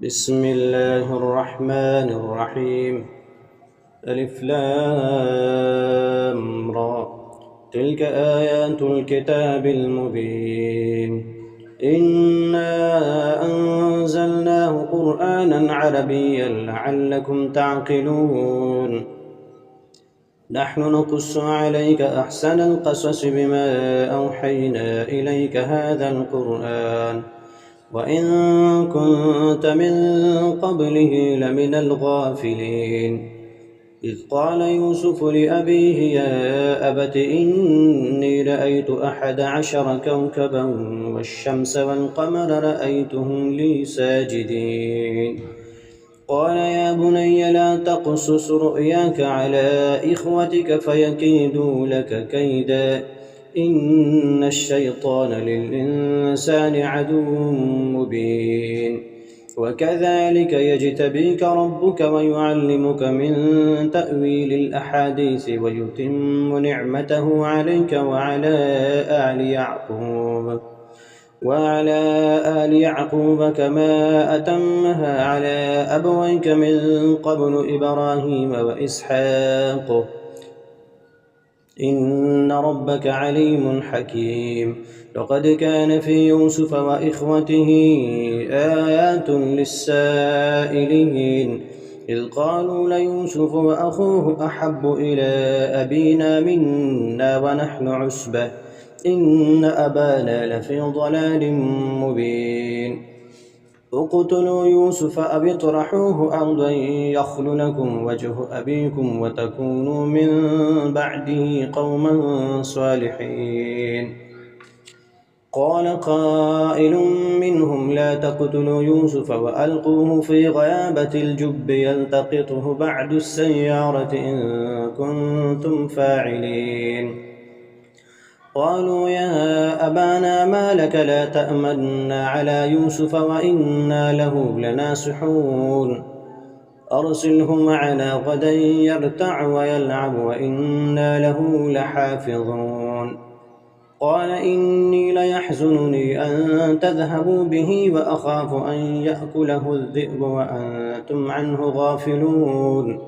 بسم الله الرحمن الرحيم. ألف لام را. تلك آيات الكتاب المبين. إنا أنزلناه قرآنا عربيا لعلكم تعقلون. نحن نقص عليك أحسن القصص بما أوحينا إليك هذا القرآن وإن كنت من قبله لمن الغافلين. إذ قال يوسف لأبيه يا أبت إني رأيت 11 كوكبا والشمس والقمر رأيتهم لي ساجدين. قال يا بني لا تقصص رؤياك على إخوتك فيكيدوا لك كيدا إن الشيطان للإنسان عدو مبين. وكذلك يجتبيك ربك ويعلمك من تأويل الأحاديث ويتم نعمته عليك وعلى آل يعقوب كما أتمها على أبويك من قبل إبراهيم وإسحاق إن ربك عليم حكيم. لقد كان في يوسف وإخوته آيات للسائلين إذ قالوا ليوسف وأخوه أحب إلى أبينا منا ونحن عصبة إن أبانا لفي ضلال مبين. اقتلوا يوسف أو اطرحوه أرضا يخل لكم وجه أبيكم وتكونوا من بعده قوما صالحين. قال قائل منهم لا تقتلوا يوسف وألقوه في غيابة الجب يلتقطه بعد السيارة إن كنتم فاعلين. قالوا يا أبانا ما لك لا تأمنا على يوسف وإنا له لناصحون أرسله معنا غدا يرتع ويلعب وإنا له لحافظون. قال إني ليحزنني أن تذهبوا به وأخاف أن يأكله الذئب وأنتم عنه غافلون.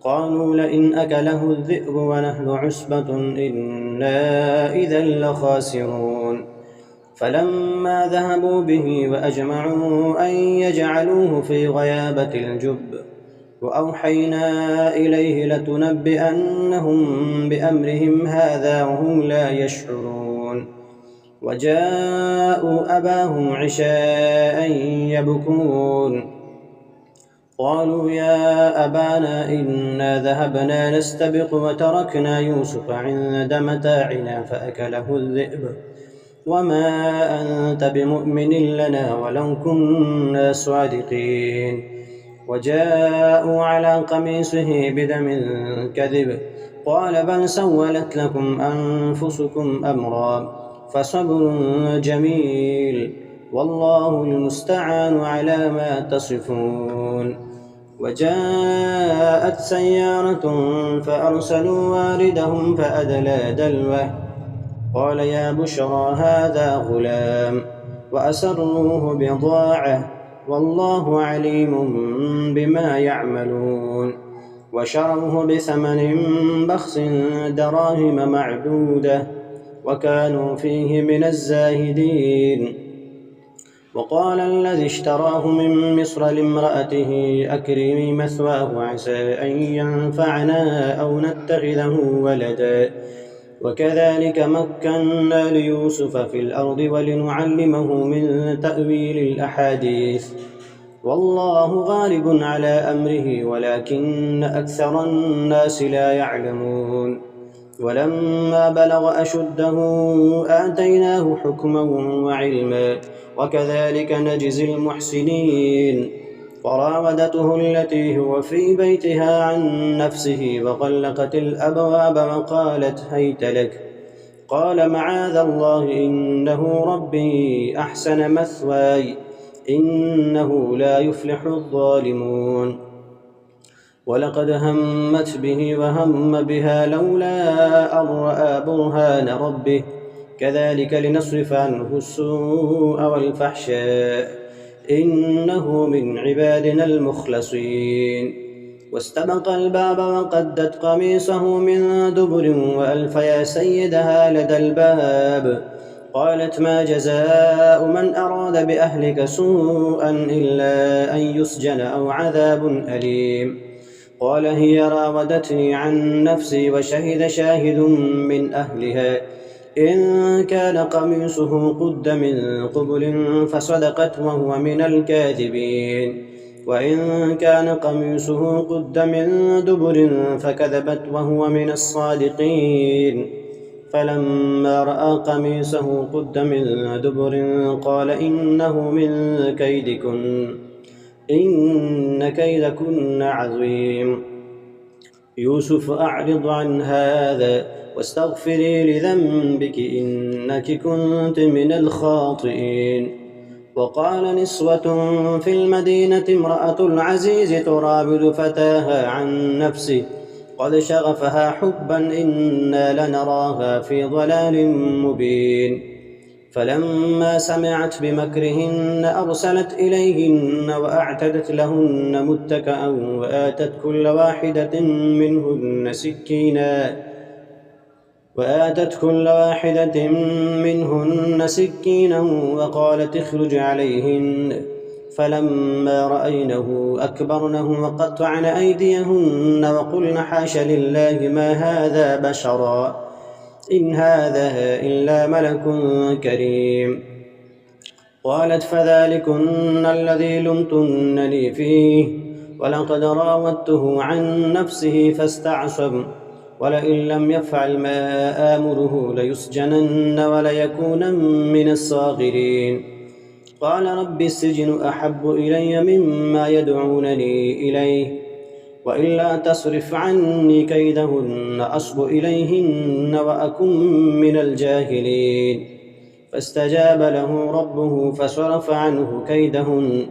قالوا لئن أكله الذئب ونحن عصبة إنا إذا لخاسرون. فلما ذهبوا به وأجمعوا أن يجعلوه في غيابة الجب وأوحينا إليه لتنبئنهم بأمرهم هذا وهم لا يشعرون. وجاءوا أباهم عشاء يبكون. قالوا يا أبانا إنا ذهبنا نستبق وتركنا يوسف عند متاعنا فأكله الذئب وما أنت بمؤمن لنا ولو كنا صادقين. وجاءوا على قميصه بدم كذب قال بل سولت لكم أنفسكم أمرا فصبر جميل والله المستعان على ما تصفون. وجاءت سيارة فأرسلوا واردهم فأدلى دلوه قال يا بشرى هذا غلام وأسروه بضاعة والله عليم بما يعملون. وشروه بثمن بخس دراهم معدودة وكانوا فيه من الزاهدين. وقال الذي اشتراه من مصر لامرأته أكرمي مثواه عسى أن ينفعنا أو نتخذه ولدا وكذلك مكنا ليوسف في الأرض ولنعلمه من تأويل الأحاديث والله غالب على أمره ولكن أكثر الناس لا يعلمون. ولما بلغ أشده آتيناه حكما وعلما وكذلك نجزي المحسنين. وراودته التي هو في بيتها عن نفسه وغلقت الأبواب وقالت هيت لك قال معاذ الله إنه ربي أحسن مثواي إنه لا يفلح الظالمون. ولقد همت به وهم بها لولا أن رأى برهان ربه كذلك لنصرف عنه السوء والفحشاء إنه من عبادنا المخلصين. واستبق الباب وقدت قميصه من دبر وألف يا سيدها لدى الباب. قالت ما جزاء من أراد بأهلك سوءا إلا أن يسجن أو عذاب أليم. قال هي راودتني عن نفسي وشهد شاهد من أهلها إن كان قميصه قد من قبل فصدقت وهو من الكاذبين وإن كان قميصه قد من دبر فكذبت وهو من الصادقين. فلما رأى قميصه قد من دبر قال إنه من كيدكن إن كيدكن عظيم. يوسف أعرض عن هذا واستغفري لذنبك إنك كنت من الخاطئين. وقال نسوة في المدينة امرأة العزيز تراود فتاها عن نفسه قد شغفها حبا إنا لنراها في ضلال مبين. فلما سمعت بمكرهن أرسلت إليهن وأعتدت لهن متكأ وآتت كل واحدة منهن سكينا وقالت اخرج عليهن. فلما رأينه أكبرنه وقطعن أيديهن وقلن حاش لله ما هذا بشرا إن هذا إلا ملك كريم. قالت فذلكن الذي لمتنني فيه ولقد راودته عن نفسه فاستعصم ولئن لم يفعل ما آمره ليسجنن وليكون من الصاغرين. قال رب السجن أحب إلي مما يدعونني إليه وإلا تصرف عني كيدهن أصب إليهن وأكن من الجاهلين. فاستجاب له ربه فصرف عنه كيدهن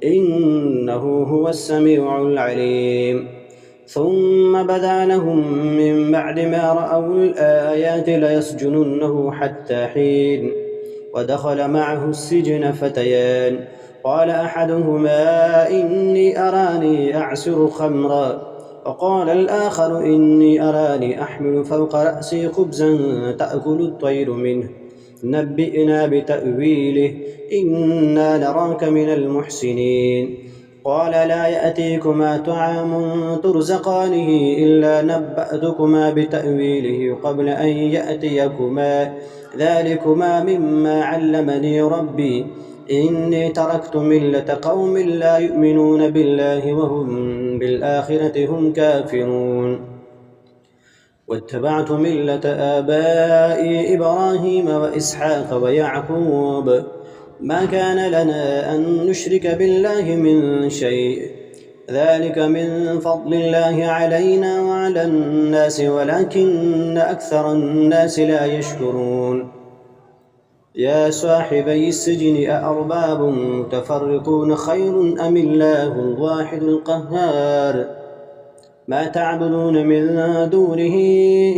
إنه هو السميع العليم. ثم بدا لهم من بعد ما رأوا الآيات ليسجننه حتى حين. ودخل معه السجن فتيان قال أحدهما إني أراني أعصر خمرا وقال الآخر إني أراني أحمل فوق رأسي خبزا تأكل الطير منه نبئنا بتأويله إنا نراك من المحسنين. قال لا يأتيكما طعام ترزقانه إلا نبأتكما بتأويله قبل أن يأتيكما ذلكما مما علمني ربي إني تركت ملة قوم لا يؤمنون بالله وهم بالآخرة هم كافرون واتبعت ملة آبائي إبراهيم وإسحاق ويعقوب ما كان لنا أن نشرك بالله من شيء ذلك من فضل الله علينا وعلى الناس ولكن أكثر الناس لا يشكرون. يا صاحبي السجن أأرباب متفرقون خير أم الله الواحد القهار ما تعبدون من دونه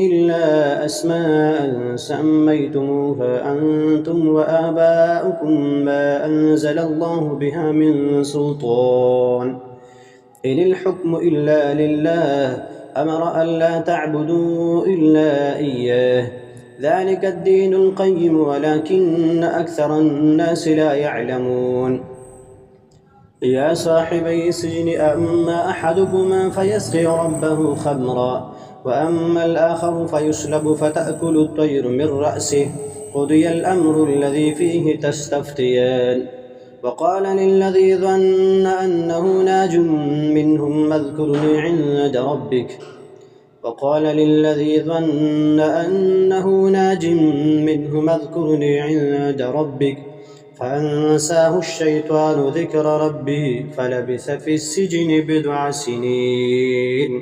إلا أسماء سميتموها أنتم وآباؤكم ما أنزل الله بها من سلطان إن الحكم إلا لله أمر ألا تعبدوا إلا إياه ذلك الدين القيم ولكن أكثر الناس لا يعلمون. يا صاحبي السجن أما أحدكما فيسقي ربه خمرا وأما الآخر فيسلب فتأكل الطير من رأسه قضي الأمر الذي فيه تستفتيان. وقال للذي ظن أنه ناج منهم اذكرني عند ربك فأنساه الشيطان ذكر ربه فلبث في السجن بضع سنين.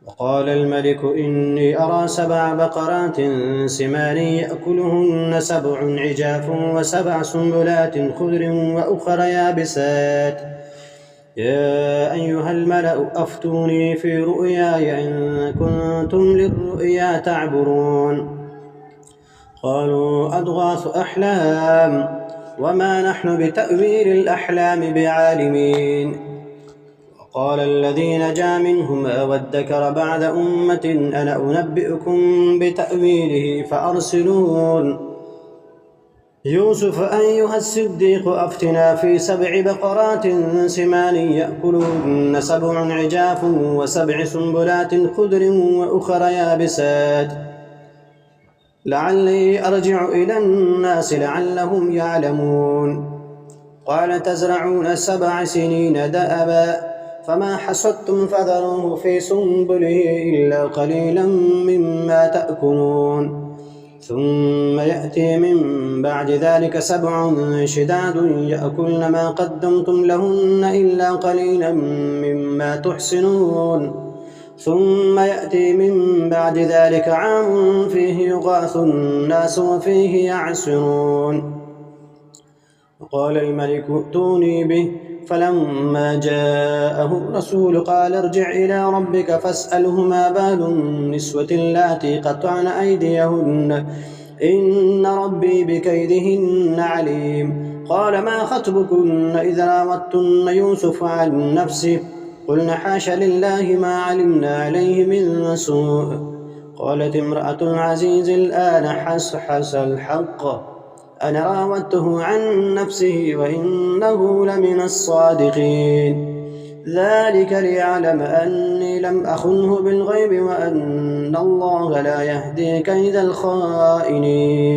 وقال الملك إني أرى 7 بقرات سمان يأكلهن 7 عجاف و7 سنبلات خضر وأخر يابسات يا أيها الملأ أفتوني في رؤياي إن كنتم للرؤيا تعبرون. قالوا أضغاث أحلام وما نحن بتأويل الأحلام بعالمين. وقال الذي نجا منهما وادكر بعد أمة أنا أنبئكم بتأويله فأرسلون. يوسف أيها الصديق أفتنا في 7 بقرات سمان يأكلهن 7 عجاف و7 سنبلات خضر وأخر يابسات لعلي أرجع إلى الناس لعلهم يعلمون. قال تزرعون 7 سنين دأبا فما حصدتم فذروه في سنبله إلا قليلا مما تأكلون ثم يأتي من بعد ذلك 7 شداد يأكلن ما قدمتم لهن إلا قليلا مما تحسنون ثم يأتي من بعد ذلك عام فيه يغاث الناس وفيه يعصرون. وقال الملك ائتوني به فلما جاءه الرسول قال ارجع إلى ربك فاسأله ما بال النسوة اللاتي قطعن أيديهن إن ربي بكيدهن عليم. قال ما خطبكن إذ راوتن يوسف عن نفسه قلن حاش لله ما علمنا عليه من سوء. قالت امرأة العزيز الآن حصحص الحق أنا راودته عن نفسه وإنه لمن الصادقين. ذلك ليعلم أني لم أخنه بالغيب وأن الله لا يهدي كيد الخائنين.